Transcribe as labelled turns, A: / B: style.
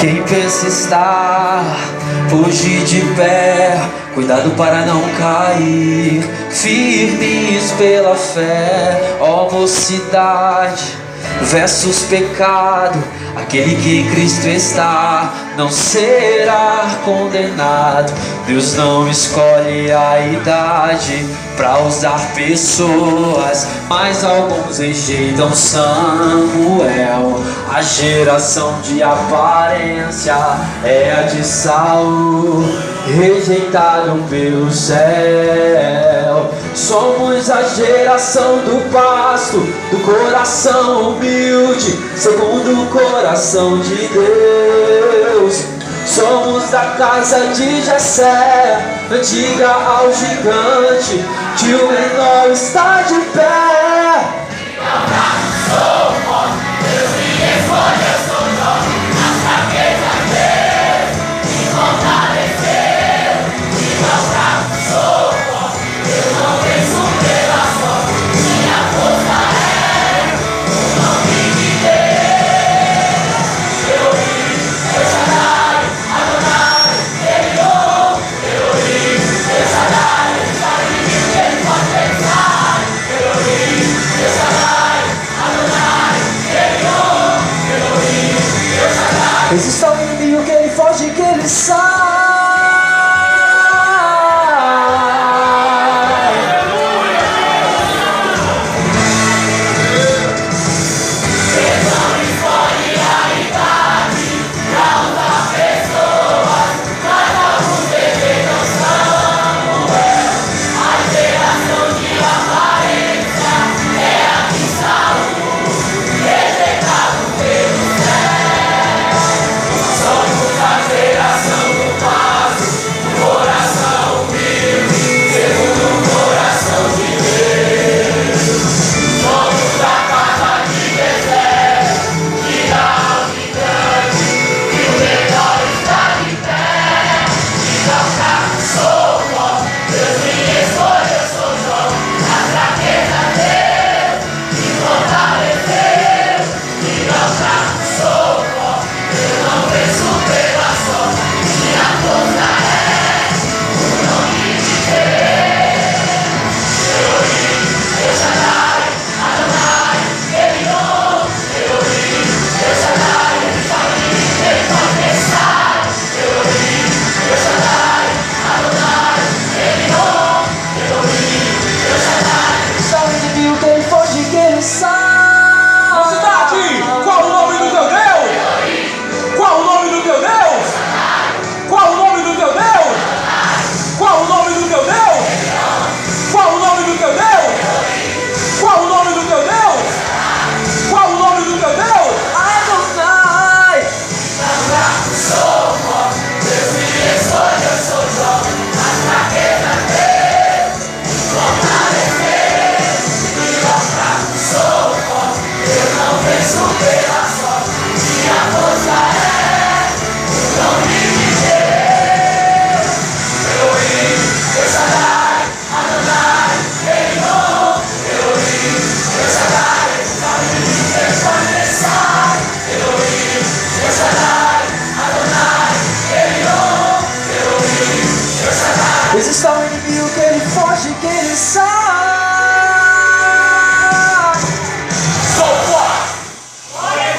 A: Quem pensa estar, fugir de pé, cuidado para não cair, firmes pela fé, ó mocidade, versus pecado. Aquele que em Cristo está não será condenado. Deus não escolhe a idade para usar pessoas, mas alguns rejeitam Samuel. A geração de aparência é a de Saul, rejeitado pelo céu. Somos a geração do pasto, do coração humilde, segundo o coração de Deus. Somos da casa de Jessé, antiga ao gigante, que o menor está de pé. Somos, Deus me escolhe, eu sou nome, na fraqueza Deus me fortaleceu. E não fraco sou, eu não venço pela sorte, minha força é o nome de Deus. Elohim, El Shaddai, Adonai, Elion. Elohim, El Shaddai, sabe de mim que ele pode pensar. Elohim, El Shaddai, Adonai, Elion. Elohim, El Shaddai. Resista ao inimigo que ele foge, que ele sai. Resista ao inimigo que ele foge, que ele sai.